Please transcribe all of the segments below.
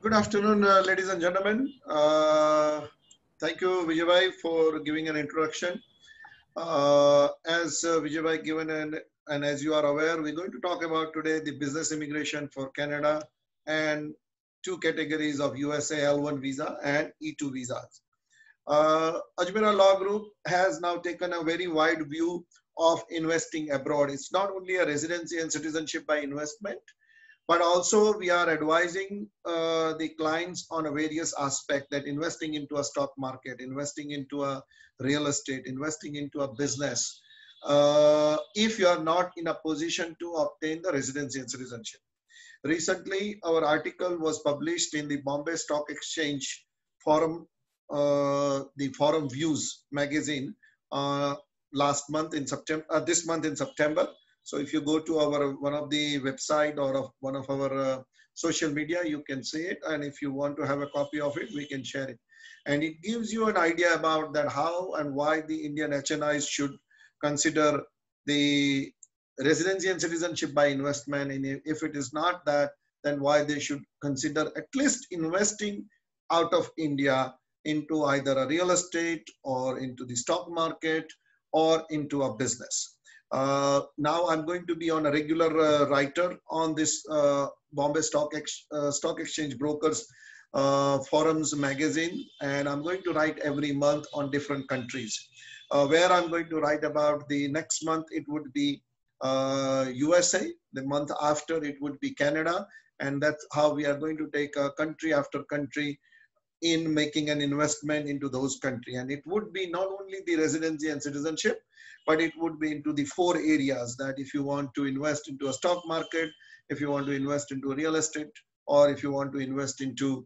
Good afternoon, ladies and gentlemen. Thank you, Vijay, for giving an introduction. As Vijay given and as you are aware, we're going to talk about today the business immigration for Canada and two categories of USA L1 visa and E2 visas. Ajmera Law Group has now taken a very wide view of investing abroad. It's not only a residency and citizenship by investment, but also we are advising the clients on a various aspect that investing into a stock market, investing into a real estate, investing into a business, if you are not in a position to obtain the residency and citizenship. Recently, our article was published in the Bombay Stock Exchange Forum, the Forum Views magazine, last month in September, this month in September. So if you go to our one of the website or of one of our social media, you can see it. And if you want to have a copy of it, we can share it. And it gives you an idea about that how and why the Indian HNIs should consider the residency and citizenship by investment. And if it is not that, then why they should consider at least investing out of India into either a real estate or into the stock market or into a business. Now I'm going to be on a regular writer on this Bombay Stock Exchange Brokers Forums magazine, and I'm going to write every month on different countries. Where I'm going to write about the next month, it would be USA. The month after, it would be Canada, and that's how we are going to take country after country in making an investment into those countries. And it would be not only the residency and citizenship, but it would be into the four areas that if you want to invest into a stock market, if you want to invest into real estate, or if you want to invest into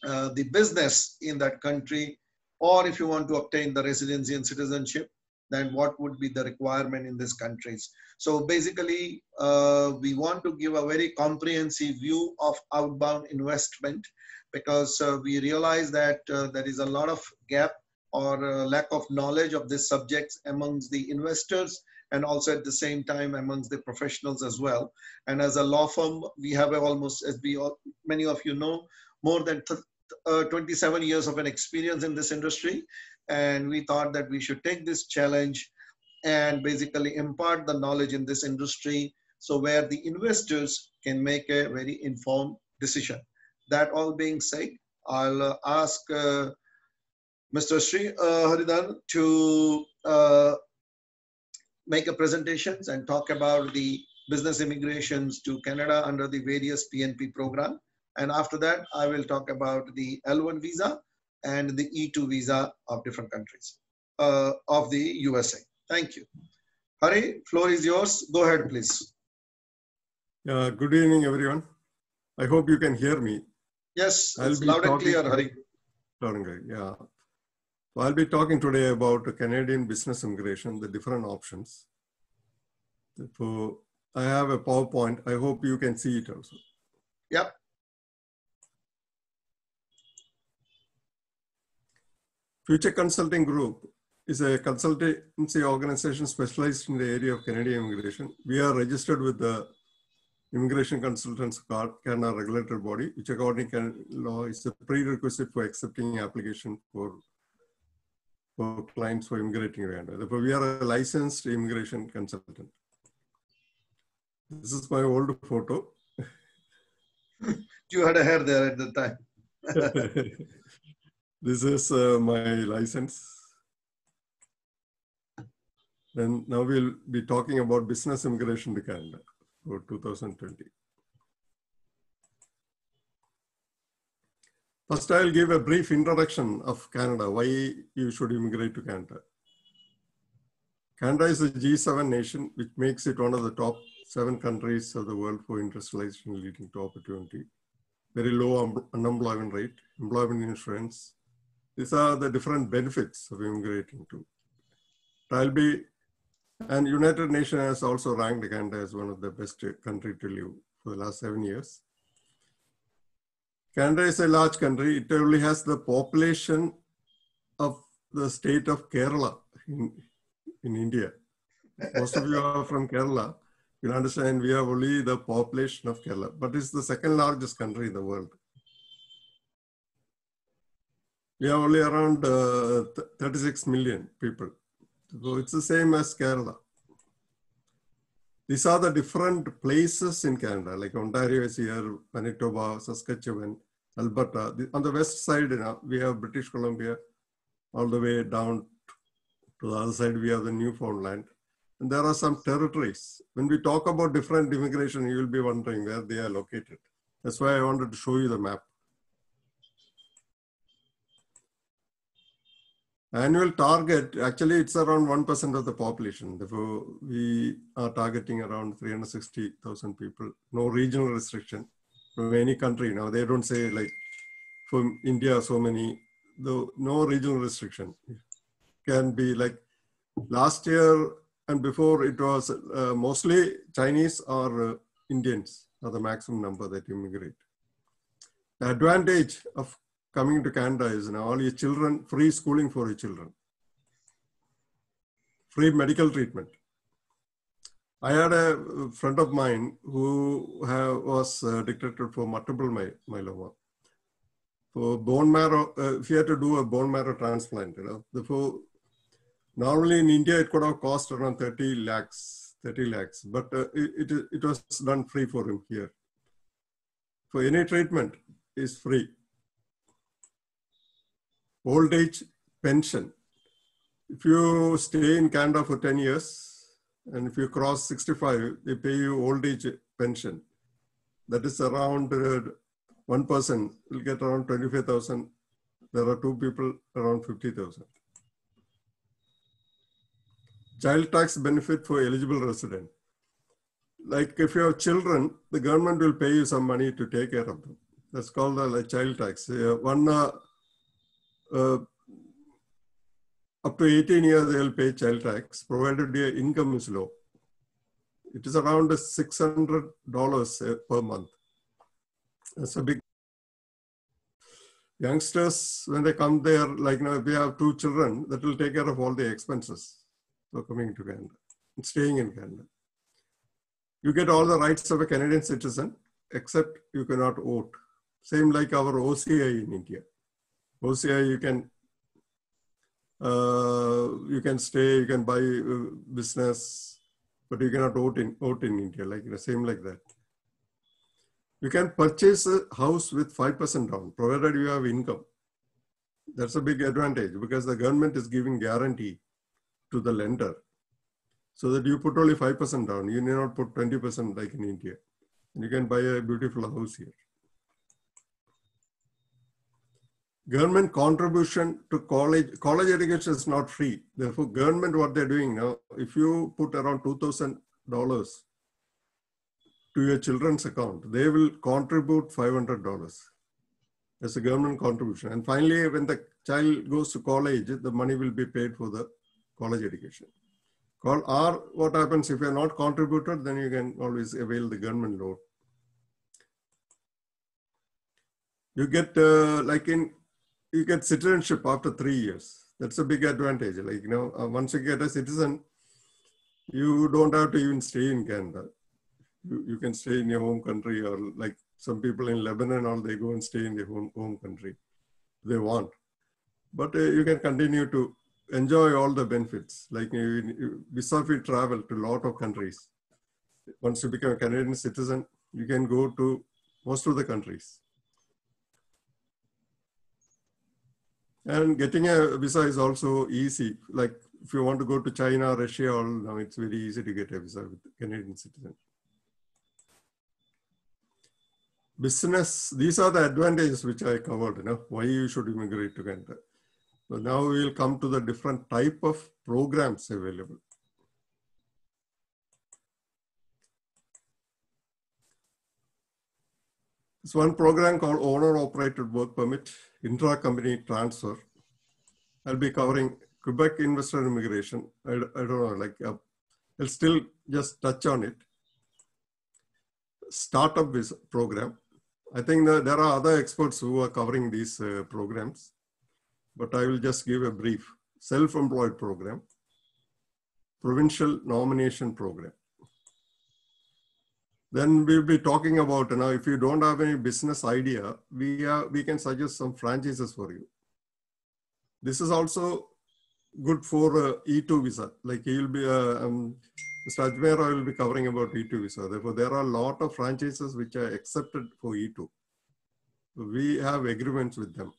the business in that country, or if you want to obtain the residency and citizenship, then what would be the requirement in these countries. So basically, we want to give a very comprehensive view of outbound investment because we realize that there is a lot of gap or lack of knowledge of these subjects amongst the investors and also at the same time amongst the professionals as well. And as a law firm, we have almost, as many of you know, more than 27 years of an experience in this industry. And we thought that we should take this challenge and basically impart the knowledge in this industry so where the investors can make a very informed decision. That all being said, I'll ask Mr. Sri Haridan to make a presentations and talk about the business immigrations to Canada under the various PNP program. And after that, I will talk about the L1 visa and the E2 visa of different countries of the USA. Thank you. Hari, floor is yours. Go ahead, please. Good evening, everyone. I hope you can hear me. Yes, it's loud and clear, Hari. Loud and clear, yeah. So I'll be talking today about Canadian business immigration, the different options. So I have a PowerPoint. I hope you can see it also. Yep. Future Consulting Group is a consultancy organization specialized in the area of Canadian immigration. We are registered with the Immigration Consultants Canada regulatory body, which according to Canadian law is a prerequisite for accepting application for clients for immigrating Canada. Therefore, we are a licensed immigration consultant. This is my old photo. You had a hair there at the time. This is my license. Then now we'll be talking about business immigration to Canada for 2020. First, I'll give a brief introduction of Canada, why you should immigrate to Canada. Canada is a G7 nation, which makes it one of the top 7 countries of the world for industrialization leading to opportunity. Very low unemployment rate, employment insurance. These are the different benefits of immigrating to. And United Nations has also ranked Canada as one of the best country to live for the last 7 years. Canada is a large country. It only has the population of the state of Kerala in India. Most of you are from Kerala. You understand we have only the population of Kerala, but it's the second largest country in the world. We have only around 36 million people. So it's the same as Kerala. These are the different places in Canada, like Ontario is here, Manitoba, Saskatchewan, Alberta. On the west side, we have British Columbia. All the way down to the other side, we have the Newfoundland. And there are some territories. When we talk about different immigration, you will be wondering where they are located. That's why I wanted to show you the map. Annual target, actually it's around 1% of the population. Therefore, we are targeting around 360,000 people. No regional restriction from any country. Now they don't say like from India, so many, though no regional restriction. Can be like last year and before it was mostly Chinese or Indians are the maximum number that immigrate. The advantage of coming to Canada is now all your children, free schooling for your children, free medical treatment. I had a friend of mine who was detected for multiple myeloma. For bone marrow, if you had to do a bone marrow transplant, therefore, normally in India, it could have cost around 30 lakhs, but it was done free for him here. For any treatment is free. Old age pension. If you stay in Canada for 10 years, and if you cross 65, they pay you old age pension. That is around one person will get around 25,000. There are two people around 50,000. Child tax benefit for eligible resident. Like if you have children, the government will pay you some money to take care of them. That's called a child tax. Up to 18 years, they will pay child tax, provided your income is low. It is around $600 per month. That's a big. Youngsters, when they come there, like now, if we have two children, that will take care of all the expenses for coming to Canada and staying in Canada. You get all the rights of a Canadian citizen, except you cannot vote. Same like our OCI in India. OCI, you can stay, you can buy business, but you cannot vote in India, like same like that. You can purchase a house with 5% down, provided you have income. That's a big advantage because the government is giving guarantee to the lender so that you put only 5% down. You need not put 20% like in India. And you can buy a beautiful house here. Government contribution to college education is not free. Therefore, government, what they're doing now, if you put around $2,000 to your children's account, they will contribute $500 as a government contribution. And finally, when the child goes to college, the money will be paid for the college education. Or what happens if you're not contributed, then you can always avail the government loan. You get you get citizenship after 3 years. That's a big advantage. Like, once you get a citizen, you don't have to even stay in Canada. You can stay in your home country, or like some people in Lebanon, or they go and stay in their home country if they want. But you can continue to enjoy all the benefits. Like visa-free travel to a lot of countries. Once you become a Canadian citizen, you can go to most of the countries. And getting a visa is also easy. Like if you want to go to China, Russia, now it's very easy to get a visa with Canadian citizen. Business, these are the advantages which I covered, why you should immigrate to Canada. So now we will come to the different type of programs available. There's one program called Owner-Operated Work Permit, Intra-Company Transfer. I'll be covering Quebec investor immigration. I don't know, I'll still just touch on it. Startup visa program. I think that there are other experts who are covering these programs, but I will just give a brief. Self-employed program, provincial nomination program. Then we'll be talking about, if you don't have any business idea, we can suggest some franchises for you. This is also good for E2 visa. Like he will be, Mr. Ajmera will be covering about E2 visa. Therefore, there are a lot of franchises which are accepted for E2. We have agreements with them.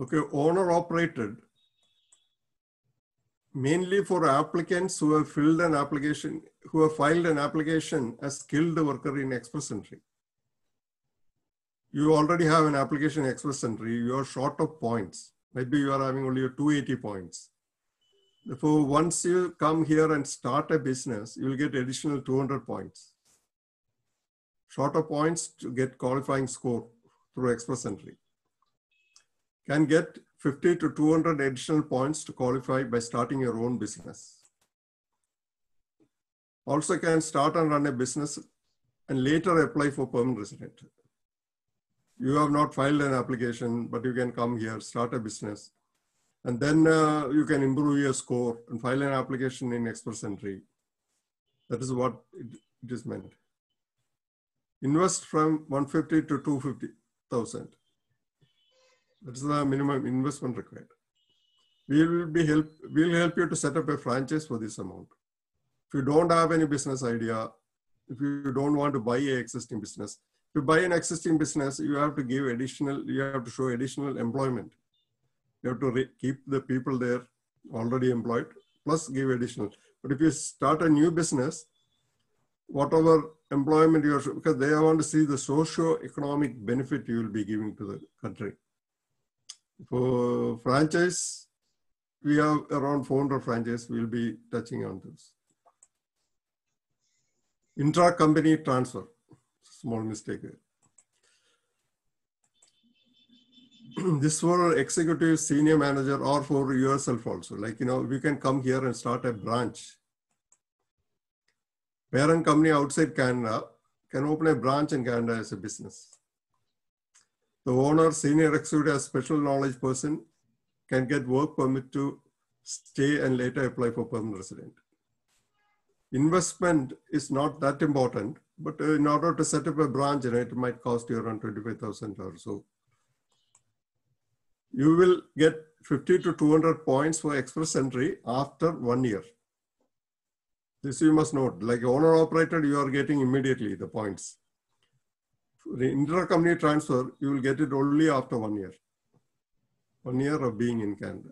Okay, owner operated, mainly for applicants who have filed an application as skilled worker in Express Entry. You already have an application in Express Entry, you are short of points. Maybe you are having only 280 points. Therefore, once you come here and start a business, you will get additional 200 points. Short of points to get qualifying score through Express Entry. Can get 50 to 200 additional points to qualify by starting your own business. Also can start and run a business and later apply for permanent resident. You have not filed an application, but you can come here, start a business, and then you can improve your score and file an application in Express Entry. That is what it is meant. Invest from 150 to 250,000. That is the minimum investment required. We'll help you to set up a franchise for this amount. If you don't have any business idea, if you don't want to buy an existing business, if you buy an existing business, you have to give additional, you have to show additional employment. You have to keep the people there already employed, plus give additional. But if you start a new business, whatever employment you are, because they want to see the socio-economic benefit you will be giving to the country. For franchise, we have around 400 franchises. We'll be touching on this. Intra-company transfer, small mistake here. This for executive, senior manager, or for yourself also. Like, you know, we can come here and start a branch. Parent company outside Canada can open a branch in Canada as a business. The owner, senior executive, as special knowledge person can get work permit to stay and later apply for permanent resident. Investment is not that important, but in order to set up a branch, it might cost you around 25,000 or so. You will get 50 to 200 points for Express Entry after 1 year. This you must note, like owner operated, you are getting immediately the points. For the inter-company transfer, you will get it only after 1 year. 1 year of being in Canada.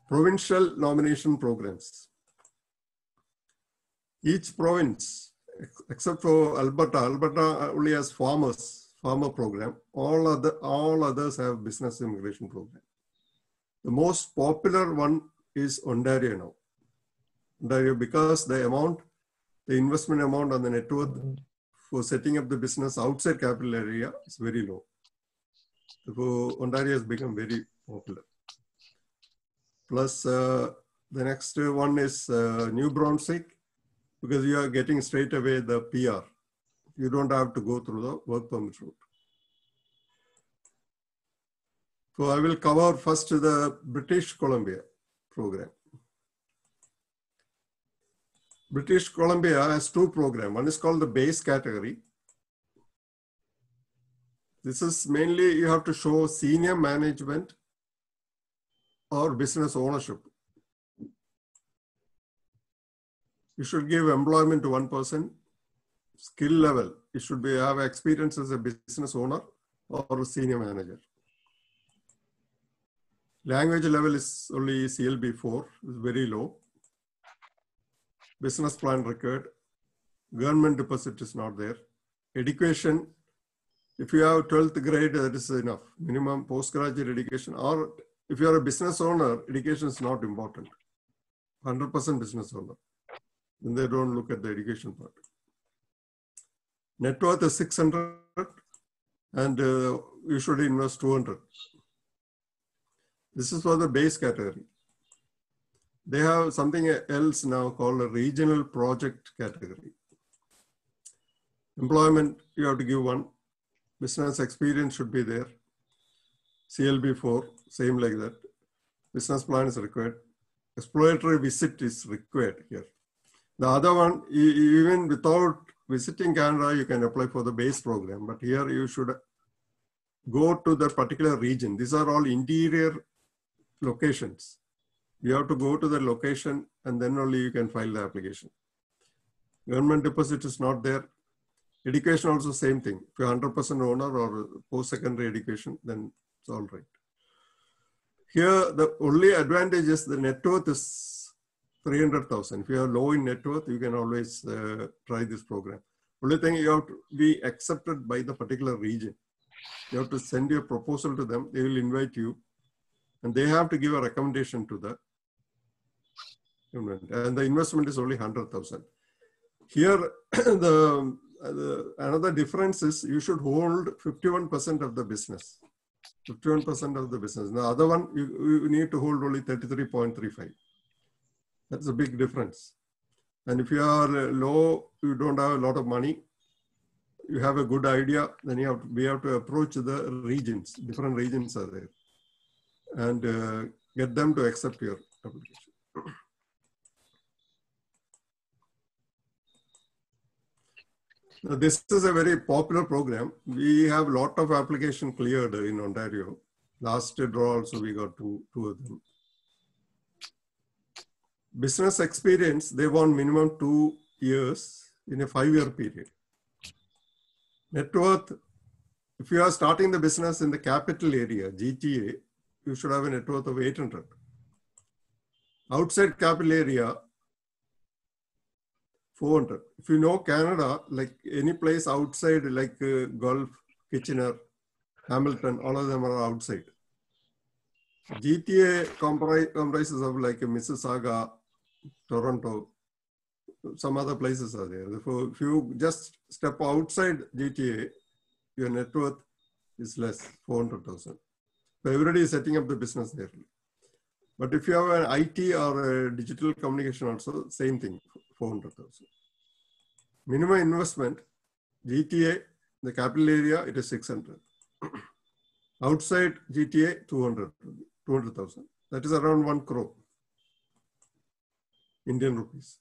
Provincial nomination programs. Each province, except for Alberta only has farmer program. All others have business immigration program. The most popular one is Ontario now. Ontario, because the investment amount on the net worth for setting up the business outside capital area is very low. Therefore, Ontario has become very popular. Plus, the next one is New Brunswick, because you are getting straight away the PR. You don't have to go through the work permit route. So I will cover first the British Columbia program. British Columbia has two programs. One is called the base category. This is mainly you have to show senior management or business ownership. You should give employment to one person. Skill level, you should have experience as a business owner or a senior manager. Language level is only CLB4, is very low. Business plan required. Government deposit is not there. Education, if you have 12th grade, that is enough. Minimum postgraduate education, or if you are a business owner, education is not important. 100% business owner. Then they don't look at the education part. Net worth is 600 and you should invest 200. This is for the base category. They have something else now called a regional project category. Employment, you have to give one. Business experience should be there. CLB4, same like that. Business plan is required. Exploratory visit is required here. The other one, even without visiting Canada, you can apply for the base program, but here you should go to the particular region. These are all interior locations. You have to go to the location and then only you can file the application. Government deposit is not there. Education also same thing. If you're 100% owner or post-secondary education, then it's all right. Here, the only advantage is the net worth is 300,000. If you are low in net worth, you can always try this program. Only thing, you have to be accepted by the particular region. You have to send your proposal to them. They will invite you, and they have to give a recommendation to the government. And the investment is only 100,000. Here, another difference is you should hold 51% of the business. 51% of the business. The other one, you need to hold only 33.35. That's a big difference. And if you are low, you don't have a lot of money, you have a good idea, then we have to approach the regions. Different regions are there, and get them to accept your application. Now, this is a very popular program. We have a lot of application cleared in Ontario. Last draw also we got two of them. Business experience, they want minimum 2 years in a 5-year period. Net worth, if you are starting the business in the capital area, GTA, you should have a net worth of 800. Outside capital area, 400. If you know Canada, like any place outside, like Gulf, Kitchener, Hamilton, all of them are outside. GTA comprises of like Mississauga, Toronto, some other places are there. Therefore, if you just step outside GTA, your net worth is less, 400,000. So everybody is setting up the business there. But if you have an IT or a digital communication also, same thing, 400,000. Minimum investment, GTA, the capital area, it is 600. Outside GTA, 200,000. That is around 1 crore Indian rupees.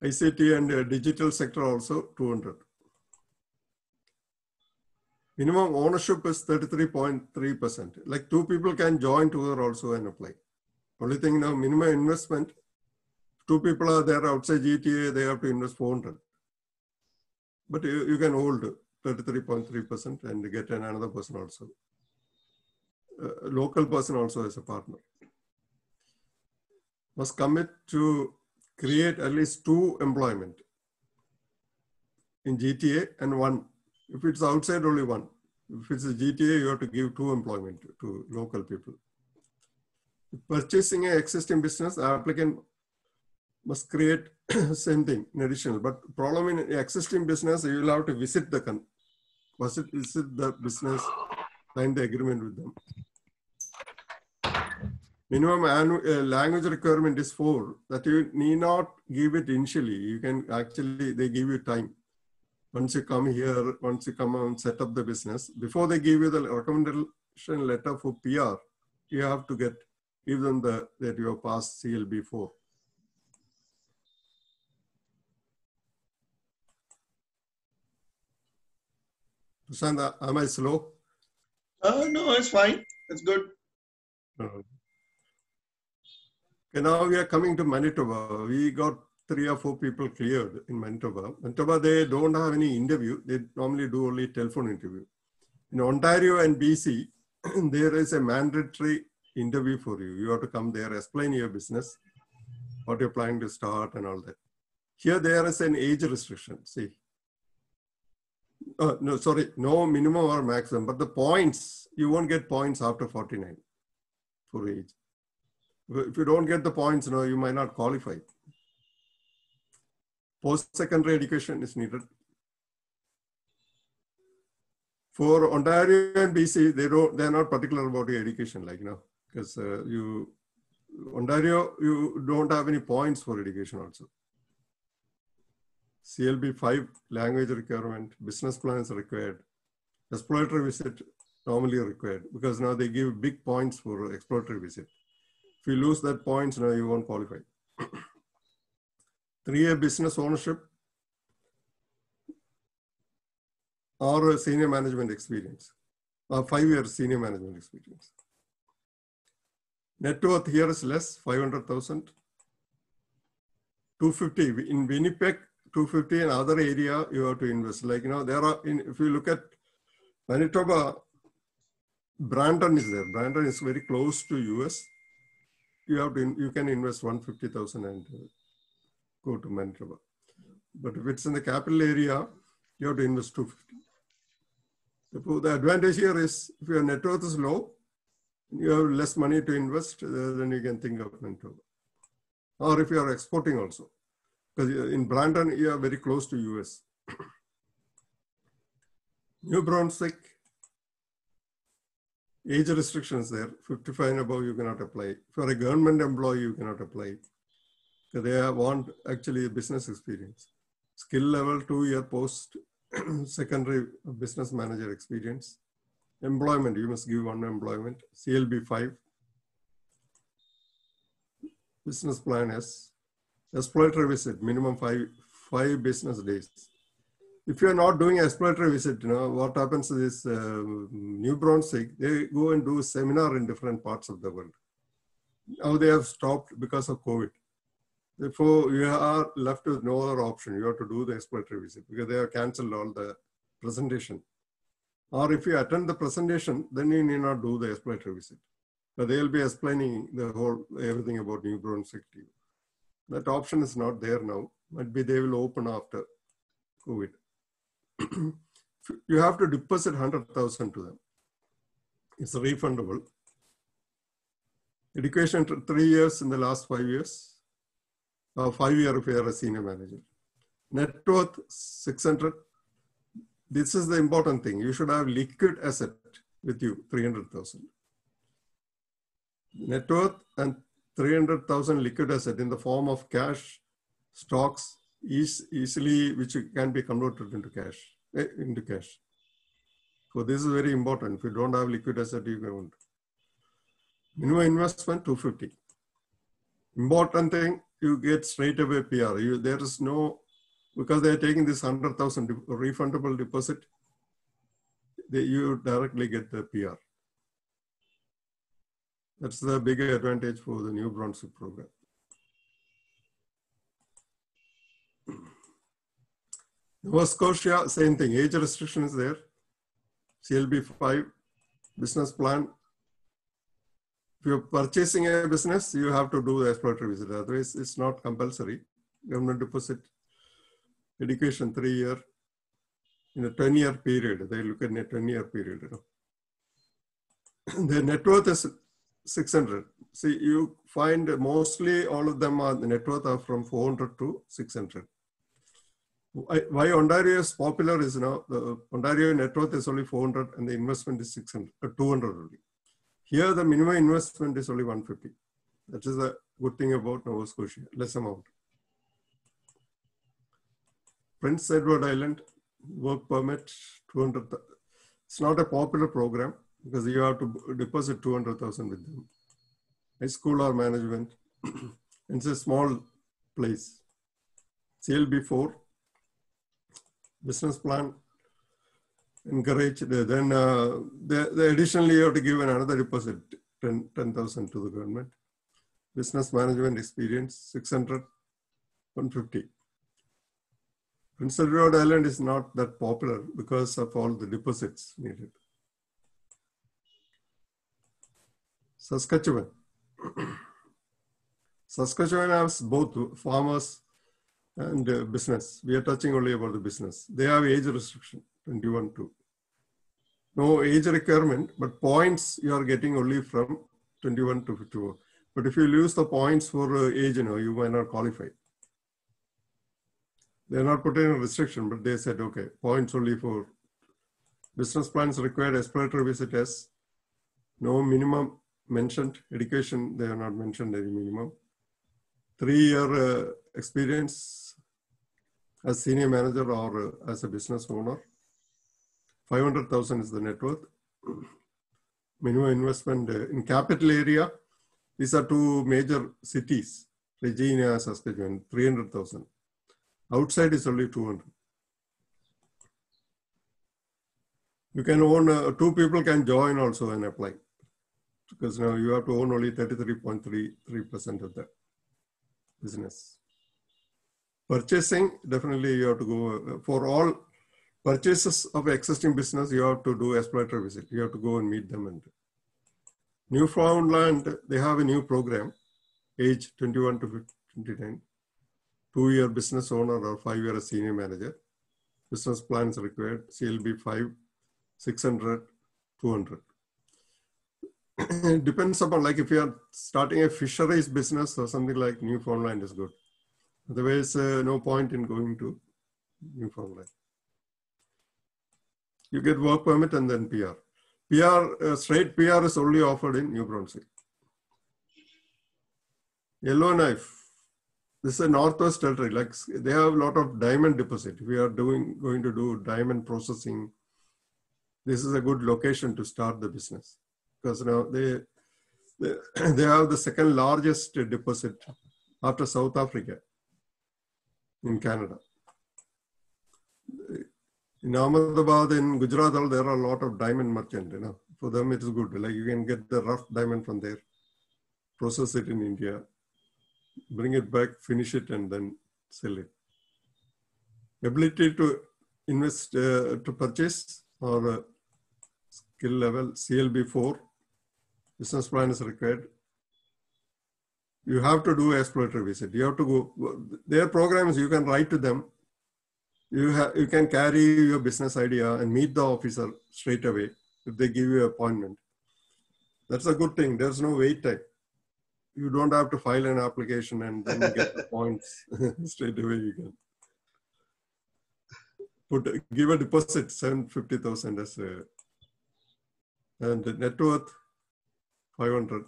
ICT and digital sector also 200. Minimum ownership is 33.3%. Like 2 people can join together also and apply. Only thing now, minimum investment, 2 people are there outside GTA, they have to invest 400. But you can hold 33.3% and get another person also. A local person also as a partner. Must commit to create at least 2 employment in GTA and 1. If it's outside, only 1. If it's a GTA, you have to give 2 employment to local people. Purchasing an existing business, the applicant must create same thing in additional. But problem in existing business, you will have to visit the business, sign the agreement with them. Minimum language requirement is 4, that you need not give it initially. You can actually, they give you time. Once you come here, once you come and set up the business, before they give you the recommendation letter for PR, you have to give them that you have passed CLB 4. Prashant, am I slow? No, it's fine. It's good. Okay, now we are coming to Manitoba. We got 3 or 4 people cleared in Manitoba. Manitoba, they don't have any interview. They normally do only telephone interview. In Ontario and BC, there is a mandatory interview for you. You have to come there, explain your business, what you're planning to start and all that. Here there is an age restriction, see. No, sorry, no minimum or maximum, but the points, you won't get points after 49 for age. If you don't get the points, no, you might not qualify. Post-secondary education is needed. For Ontario and BC, they're not particular about your education, like, because Ontario, you don't have any points for education also. CLB 5, language requirement, business plan is required. Exploratory visit normally required, because now they give big points for exploratory visit. If you lose that points, now you won't qualify. 3-year business ownership. or senior management experience, or 5 years senior management experience. Net worth here is less, 500,000. 250 in Winnipeg, 250 in other area you have to invest. Like, there are, if you look at Manitoba, Brandon is there. Brandon is very close to US. You can invest 150,000 and go to Manitoba. But if it's in the capital area, you have to invest 250. The advantage here is if your net worth is low, you have less money to invest, then you can think of Manitoba. Or if you are exporting also. Because in Brandon, you are very close to US. New Brunswick, age restrictions there, 55 and above you cannot apply. If you are a government employee, you cannot apply. Because they want actually business experience. Skill level 2-year post secondary business manager experience. Employment, you must give one employment. CLB 5. Business plan S. Exploratory visit, minimum five business days. If you are not doing exploratory visit, what happens is New Brunswick, they go and do a seminar in different parts of the world. Now they have stopped because of COVID. Therefore, you are left with no other option. You have to do the exploratory visit because they have canceled all the presentation. Or if you attend the presentation, then you need not do the exploratory visit. But they'll be explaining everything about New Brunswick to you. That option is not there now. Might be they will open after COVID. You have to deposit 100,000 to them. It's refundable. Education 3 years in the last 5 years. 5 years if you are a senior manager. Net worth 600. This is the important thing. You should have liquid asset with you, 300,000. Net worth and 300,000 liquid asset in the form of cash, stocks, easily which can be converted into cash. So this is very important. If you don't have liquid asset, you can't. Minimum investment 250. Important thing, you get straight away PR. There is no, because they are taking this 100,000 refundable deposit, you directly get the PR. That's the bigger advantage for the New Brunswick program. Nova Scotia, same thing. Age restriction is there. CLB 5, business plan. If you're purchasing a business, you have to do the exploratory visit. Otherwise, it's not compulsory. Government deposit, education 3 year, in a 10-year period. They look at a 10-year period. The net worth is 600. See, you find mostly all of them are the net worth are from 400 to 600. Why Ontario is popular is now the Ontario net worth is only 400 and the investment is 200 only. Here the minimum investment is only 150. That is the good thing about Nova Scotia, less amount. Prince Edward Island, work permit 200. It's not a popular program because you have to deposit 200,000 with them. High school or management. It's a small place. CLB 4. Business plan, encourage, then additionally you have to give another deposit, 10,000 to the government. Business management experience, 600, 150. Prince Edward Island is not that popular because of all the deposits needed. Saskatchewan. Saskatchewan has both farmers and business. We are touching only about the business. They have age restriction, 21 to. No age requirement, but points you are getting only from 21 to 54. But if you lose the points for age, you might not qualify. They are not putting a restriction, but they said, okay, points only for business plans required exploratory visit as no minimum mentioned. Education, they are not mentioned any minimum. 3-year experience as senior manager or as a business owner. 500,000 is the net worth. Minimum investment in capital area. These are 2 major cities, Regina, Saskatchewan, 300,000. Outside is only 200. You can own, two people can join also and apply, because now you have to own only 33.33% of the business. Purchasing, definitely you have to go, for all purchases of existing business, you have to do exploratory visit. You have to go and meet them. And Newfoundland, they have a new program, age 21 to 29, 2-year business owner or 5-year senior manager. Business plans required, CLB 5, 600, 200. It depends upon, like if you are starting a fisheries business or something like Newfoundland is good. Otherwise, no point in going to Newfoundland. You get work permit and then PR. Straight PR is only offered in New Brunswick. Yellowknife. This is a Northwest Territory. Like they have a lot of diamond deposit. If we are going to do diamond processing, this is a good location to start the business, because now they have the second largest deposit after South Africa in Canada. In Ahmedabad, in Gujarat, there are a lot of diamond merchants. For them it is good. Like you can get the rough diamond from there, process it in India, bring it back, finish it, and then sell it. Ability to invest, to purchase, or skill level, CLB 4, business plan is required. You have to do exploratory visit. You have to go, their programs, you can write to them. You can carry your business idea and meet the officer straight away if they give you an appointment. That's a good thing. There's no wait time. You don't have to file an application and then get the points straight away. You can give a deposit, 750,000 as a, and the net worth 500,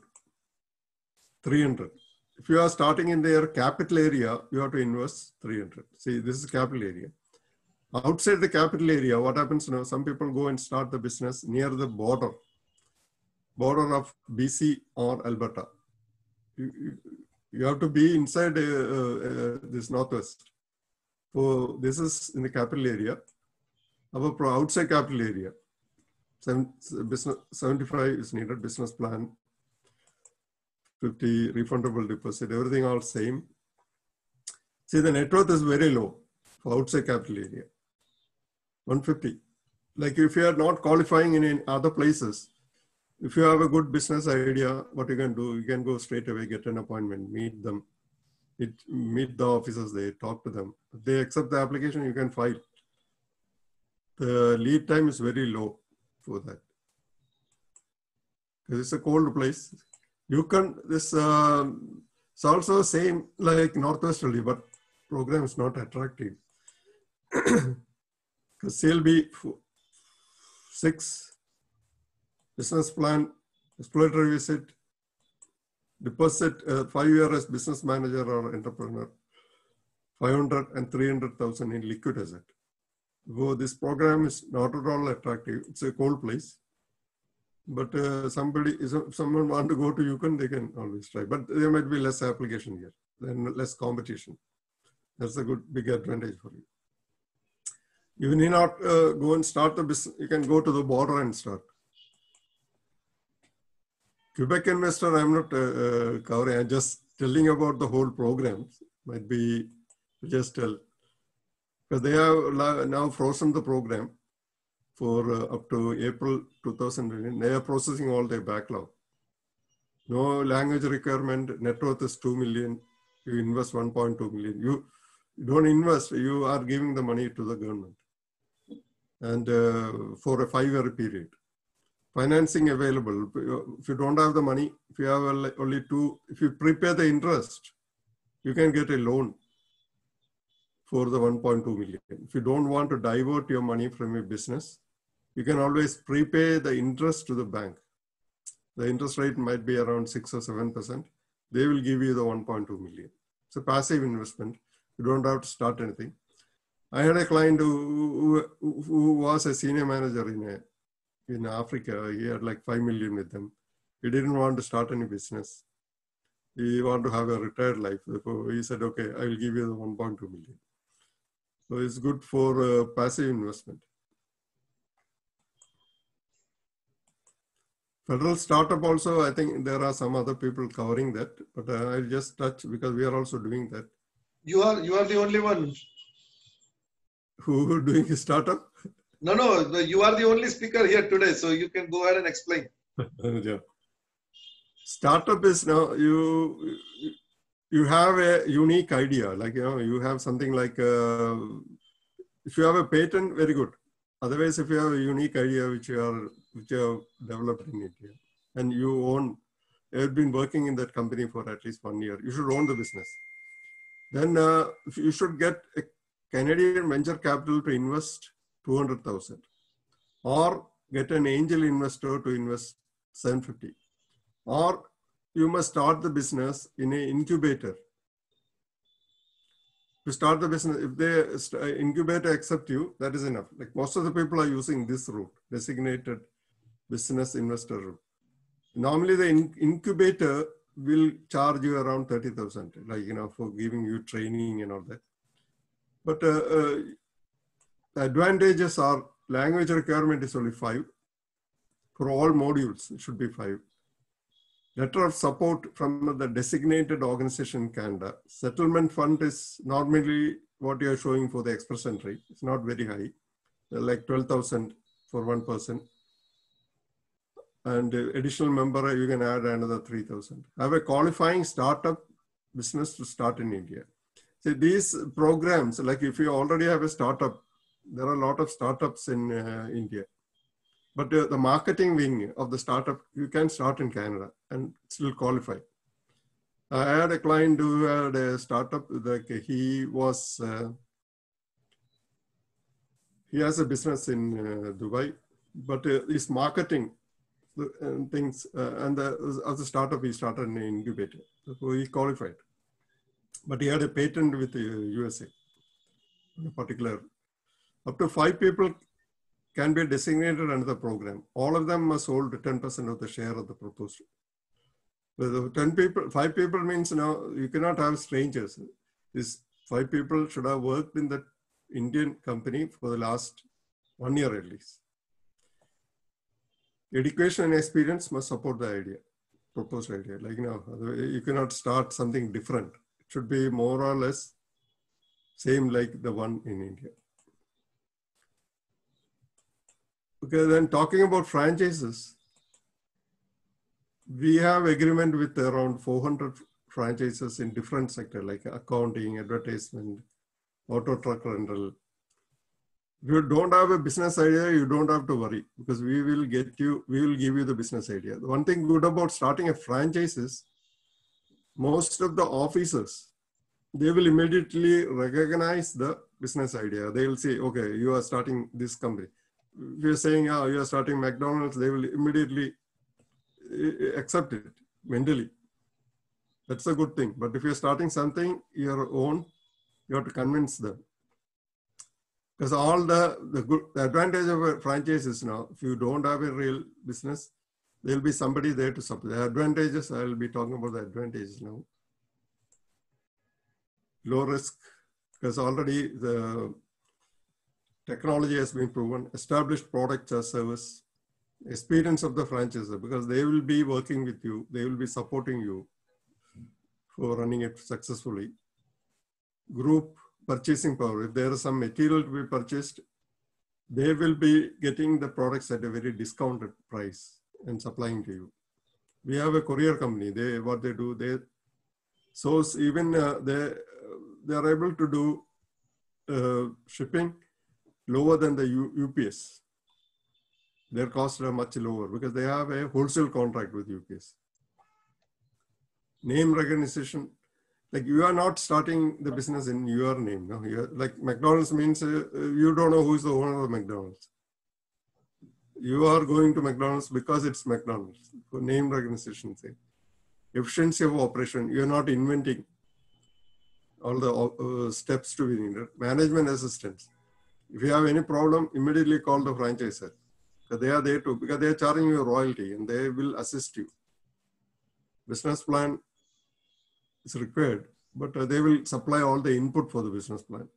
300. If you are starting in their capital area, you have to invest 300. See, this is capital area. Outside the capital area, what happens now? Some people go and start the business near the border of BC or Alberta. You have to be inside this Northwest. So this is in the capital area. Our outside capital area, 75 is needed, business plan, 50 refundable deposit, everything all same. See, the net worth is very low for outside capital area, 150. Like if you are not qualifying in other places, if you have a good business idea, what you can do, you can go straight away, get an appointment, meet them, meet the officers, they talk to them. If they accept the application, you can file. The lead time is very low for that. Because it's a cold place. You can, it's also same like Northwest only, but program is not attractive. Because CLB 6, business plan, exploratory visit, deposit, 5-year as business manager or entrepreneur, 500 and 300,000 in liquid asset. Though this program is not at all attractive, it's a cold place. But if someone want to go to Yukon, they can always try. But there might be less application here, then less competition. That's a big advantage for you. You need not go and start the business. You can go to the border and start. Quebec investor, I'm not covering. I'm just telling about the whole program. Might be just tell. Because they have now frozen the program for up to April 2020. They are processing all their backlog. No language requirement, net worth is 2 million. You invest 1.2 million. You don't invest, you are giving the money to the government. And for a 5-year period. Financing available. If you don't have the money, if you have only if you prepay the interest, you can get a loan for the 1.2 million. If you don't want to divert your money from your business, you can always prepay the interest to the bank. The interest rate might be around 6 or 7%. They will give you the 1.2 million. It's a passive investment. You don't have to start anything. I had a client who was a senior manager in Africa. He had like 5 million with them. He didn't want to start any business. He wanted to have a retired life. Therefore, he said, okay, I will give you the 1.2 million. So it's good for passive investment. Federal startup also, I think there are some other people covering that, but I'll just touch because we are also doing that. You are the only one. Who doing a startup? No, you are the only speaker here today, so you can go ahead and explain. Yeah. Startup is now you have a unique idea, like you have something like if you have a patent, very good. Otherwise, if you have a unique idea which you have developed in India and you've been working in that company for at least 1 year, you should own the business. Then you should get a Canadian venture capital to invest 200,000 or get an angel investor to invest 750. Or you must start the business in an incubator. To start the business, if the incubator accept you, that is enough. Like most of the people are using this route, designated business investor route. Normally the incubator will charge you around 30,000, like, for giving you training and all that. But the advantages are language requirement is only 5. For all modules, it should be 5. Letter of support from the designated organization in Canada. Settlement fund is normally what you are showing for the express entry. It's not very high, like 12,000 for one person. And additional member, you can add another 3,000. Have a qualifying startup business to start in India. So these programs, like if you already have a startup, there are a lot of startups in India. But the marketing wing of the startup, you can start in Canada and still qualify. I had a client who had a startup, like he has a business in Dubai, but his marketing and things, and as a startup, he started in an incubator. So he qualified. But he had a patent with the USA, in particular. Up to 5 people can be designated under the program. All of them must hold 10% of the share of the proposal. With 5 people means now you cannot have strangers. These 5 people should have worked in that Indian company for the last 1 year at least. Education and experience must support the idea, proposed idea. Like, you cannot start something different. It should be more or less same like the one in India. Okay, then talking about franchises, we have agreement with around 400 franchises in different sectors like accounting, advertisement, auto truck rental. If you don't have a business idea, you don't have to worry because we will give you the business idea. The one thing good about starting a franchise is most of the officers, they will immediately recognize the business idea. They will say, okay, you are starting this company. If you're saying, oh, you are starting McDonald's, they will immediately accept it mentally. That's a good thing. But if you're starting something your own, you have to convince them. Because all the advantage of a franchise is now, if you don't have a real business, there'll be somebody there to support. The advantages, I'll be talking about the advantages now. Low risk, because already the technology has been proven, established products or service, experience of the franchisor, because they will be working with you, they will be supporting you for running it successfully. Group purchasing power, if there is some material to be purchased, they will be getting the products at a very discounted price and supplying to you. We have a courier company, what they do, they source, even they are able to do shipping lower than the UPS. Their costs are much lower because they have a wholesale contract with UPS. Name recognition, like you are not starting the business in your name. No? Like McDonald's means you don't know who's the owner of McDonald's. You are going to McDonald's because it's McDonald's. For name recognition sake. Efficiency of operation, you're not inventing all the steps to be needed. Management assistance. If you have any problem, immediately call the franchisor. They are there too, because they are charging you a royalty and they will assist you. Business plan is required, but they will supply all the input for the business plan.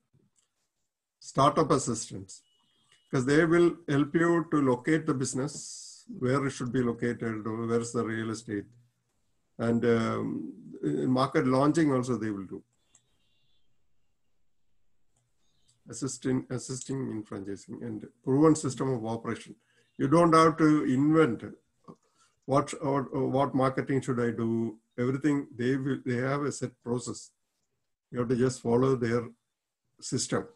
Startup assistance, because they will help you to locate the business, where it should be located, or where's the real estate. And in market launching also they will do. Assisting in franchising and proven system of operation. You don't have to invent what marketing should I do. Everything they have a set process. You have to just follow their system.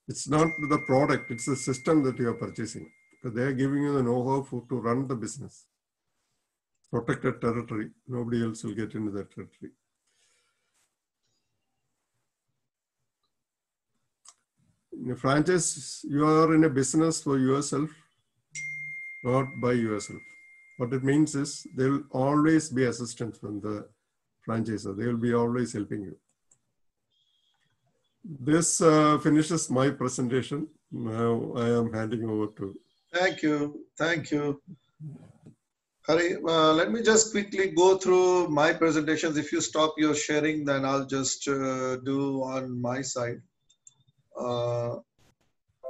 It's not the product, it's the system that you are purchasing. Because they are giving you the know-how to run the business. Protected territory. Nobody else will get into that territory. In a franchise, you are in a business for yourself, not by yourself. What it means is there will always be assistance from the franchisor. They will be always helping you. This finishes my presentation. Now I am handing over to. Thank you. Thank you. Hari, let me just quickly go through my presentations. If you stop your sharing, then I'll just do on my side.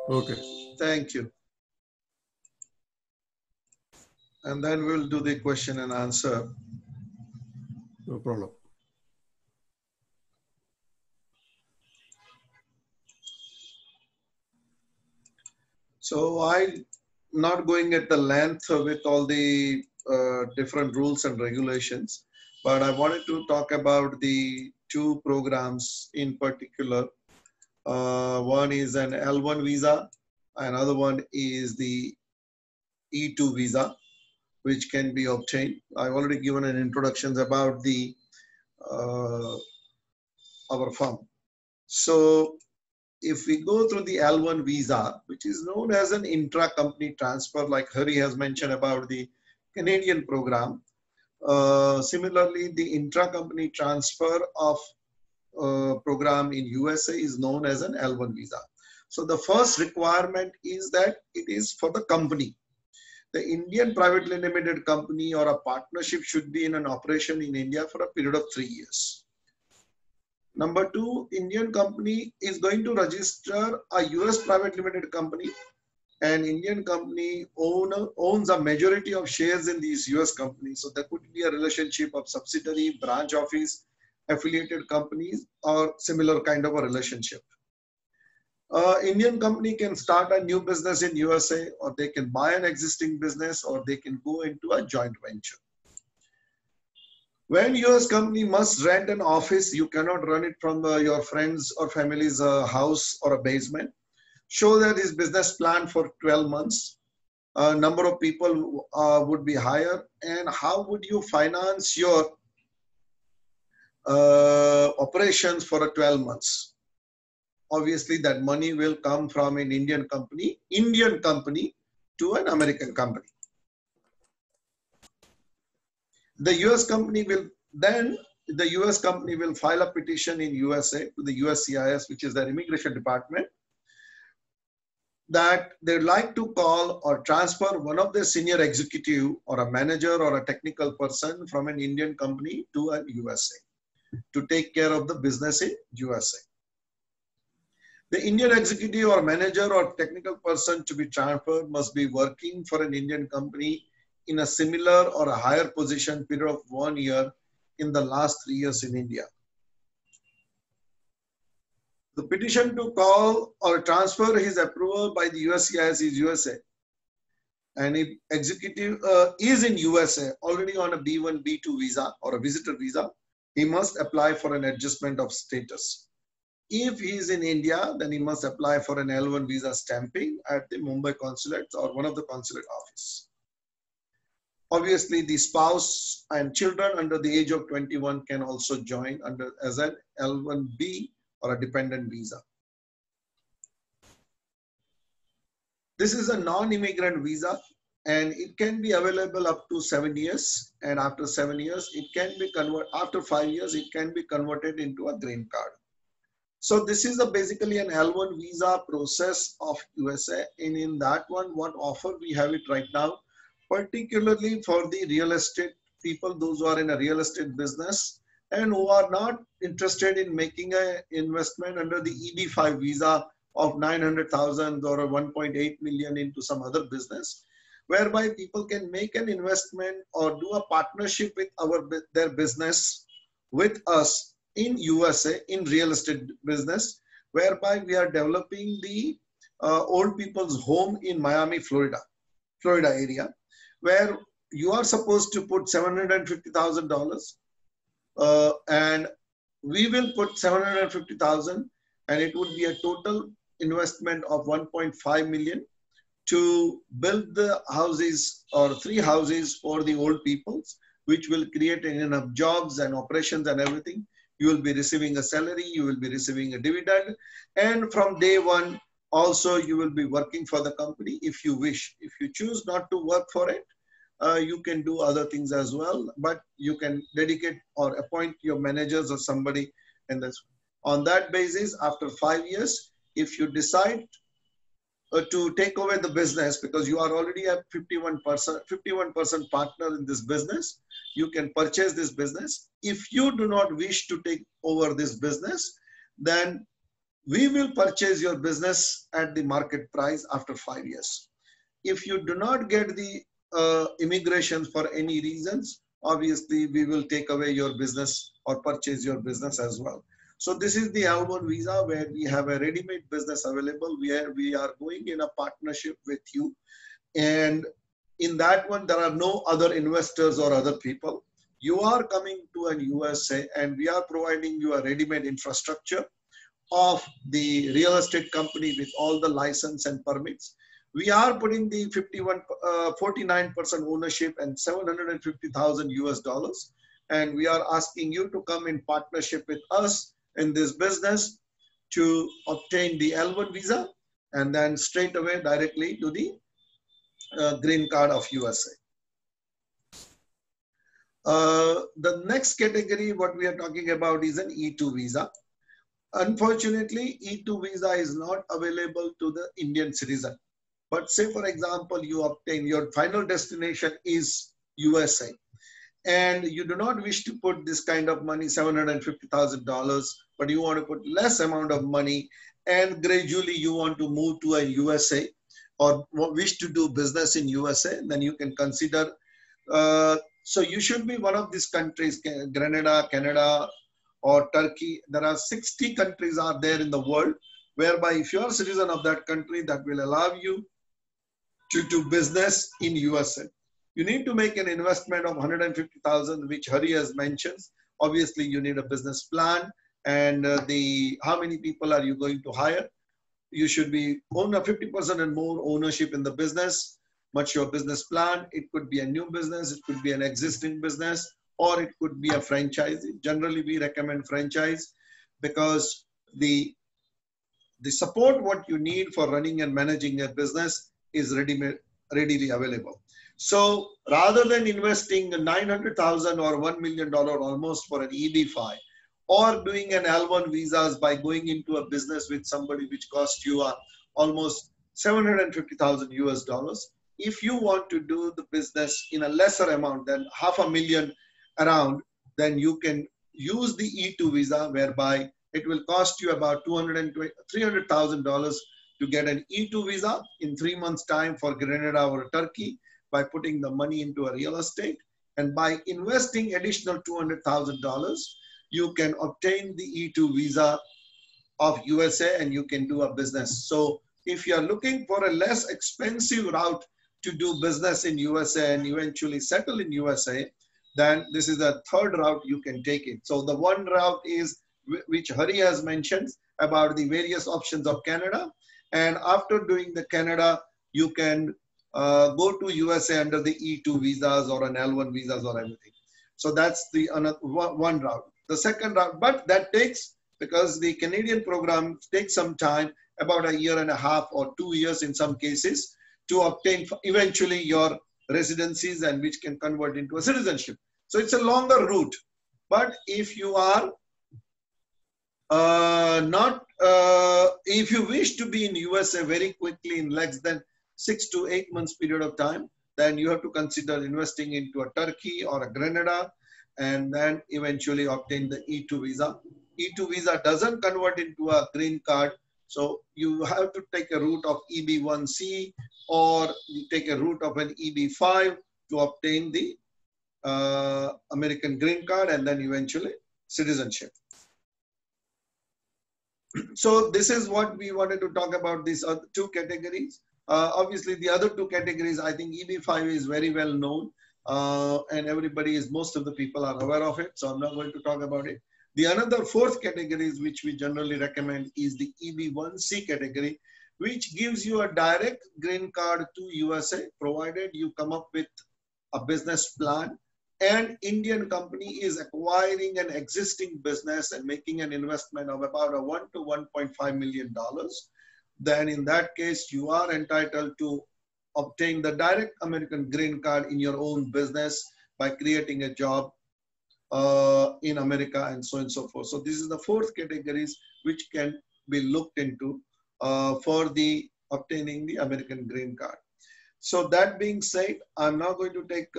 Okay. Thank you. And then we'll do the question and answer. No problem. So I'm not going at the length with all the different rules and regulations, but I wanted to talk about the two programs in particular. One is an L1 visa, another one is the E2 visa, which can be obtained. I've already given an introduction about the our firm. So if we go through the L1 visa, which is known as an intra-company transfer, like Hari has mentioned about the Canadian program. Similarly, the intra-company transfer of program in USA is known as an L1 visa. So the first requirement is that it is for the company. The Indian privately limited company or a partnership should be in an operation in India for a period of 3 years. Number two, Indian company is going to register a US private limited company. An Indian company owns a majority of shares in these US companies. So there could be a relationship of subsidiary, branch office, affiliated companies, or similar kind of a relationship. Indian company can start a new business in USA, or they can buy an existing business, or they can go into a joint venture. When US company must rent an office, you cannot run it from your friends or family's house or a basement. Show that his business plan for 12 months. Number of people would be higher. And how would you finance your operations for 12 months? Obviously, that money will come from an Indian company to an American company. The US company will file a petition in USA to the USCIS, which is their immigration department, that they'd like to call or transfer one of their senior executive or a manager or a technical person from an Indian company to a USA to take care of the business in USA. The Indian executive or manager or technical person to be transferred must be working for an Indian company in a similar or a higher position period of 1 year in the last 3 years in India. The petition to call or transfer his approval by the USCIS is USA. And if executive is in USA already on a B1, B2 visa or a visitor visa, he must apply for an adjustment of status. If he is in India, then he must apply for an L1 visa stamping at the Mumbai consulate or one of the consulate office. Obviously, the spouse and children under the age of 21 can also join as an L1B or a dependent visa. This is a non-immigrant visa and it can be available up to 7 years. And after 7 years, it can be converted. After 5 years, it can be converted into a green card. So this is basically an L1 visa process of USA. And in that one, what offer we have it right now, particularly for the real estate people, those who are in a real estate business and who are not interested in making an investment under the EB5 visa of 900,000 or 1.8 million into some other business. whereby people can make an investment or do a partnership with their business with us in USA in real estate business, whereby we are developing the old people's home in Miami, Florida area, where you are supposed to put $750,000, and we will put 750,000, and it would be a total investment of 1.5 million to build the houses or 3 houses for the old peoples, which will create enough jobs and operations and everything. You will be receiving a salary, you will be receiving a dividend, and from day one, also you will be working for the company if you wish. If you choose not to work for it, you can do other things as well, but you can dedicate or appoint your managers or somebody. And that's on that basis, after 5 years, if you decide to take over the business, because you are already a 51% partner in this business, you can purchase this business. If you do not wish to take over this business, then we will purchase your business at the market price after 5 years. If you do not get the immigration for any reasons, obviously we will take away your business or purchase your business as well. So this is the L1 visa, where we have a ready-made business available, where we are going in a partnership with you. And in that one, there are no other investors or other people. You are coming to an USA, and we are providing you a ready-made infrastructure of the real estate company with all the license and permits. We are putting the 49% ownership and 750,000 US dollars. And we are asking you to come in partnership with us in this business to obtain the L1 visa, and then straight away directly to the green card of USA. The next category, what we are talking about, is an E2 visa. Unfortunately, E2 visa is not available to the Indian citizen. But say, for example, you obtain your final destination is USA, and you do not wish to put this kind of money, $750,000, but you want to put less amount of money, and gradually you want to move to a USA or wish to do business in USA, then you can consider. So you should be one of these countries, Grenada, Canada, or Turkey. There are 60 countries are there in the world, whereby if you are a citizen of that country, that will allow you to do business in USA. You need to make an investment of 150,000, which Hari has mentioned. Obviously, you need a business plan, and how many people are you going to hire? You should be own a 50% and more ownership in the business. What's your business plan? It could be a new business, it could be an existing business, or it could be a franchise. Generally, we recommend franchise because the support what you need for running and managing a business is readily available. So rather than investing 900,000 or $1 million almost for an EB-5, or doing an L1 visas by going into a business with somebody which cost you almost 750,000 US dollars, if you want to do the business in a lesser amount than $500,000 around, then you can use the E2 visa, whereby it will cost you about $300,000 to get an E2 visa in 3 months' time for Grenada or Turkey, by putting the money into a real estate. And by investing additional $200,000, you can obtain the E2 visa of USA, and you can do a business. So if you are looking for a less expensive route to do business in USA and eventually settle in USA, then this is the third route you can take it. So the one route is, which Hari has mentioned, about the various options of Canada. And after doing the Canada, you can go to USA under the E2 visas or an L1 visas or everything. So that's the one route. The second route, but that takes, because the Canadian program takes some time, about 1.5 years or 2 years in some cases, to obtain eventually your residencies, and which can convert into a citizenship. So it's a longer route. But if you are if you wish to be in USA very quickly in less than 6 to 8 months period of time, then you have to consider investing into a Turkey or a Grenada, and then eventually obtain the E2 visa. E2 visa doesn't convert into a green card So you have to take a route of EB1C, or you take a route of an EB5 to obtain the American green card and then eventually citizenship. So this is what we wanted to talk about, these other two categories. Obviously, the other two categories, I think EB5 is very well known, and everybody is, most of the people are aware of it. So I'm not going to talk about it. The another fourth categories which we generally recommend is the EB1C category, which gives you a direct green card to USA, provided you come up with a business plan and Indian company is acquiring an existing business and making an investment of about a $1 to $1.5 million. Then in that case, you are entitled to obtain the direct American green card in your own business by creating a job in America and so on and so forth. So this is the fourth categories which can be looked into for the obtaining the American green card. So that being said, I'm not going to take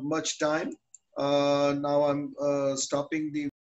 much time. Now I'm stopping the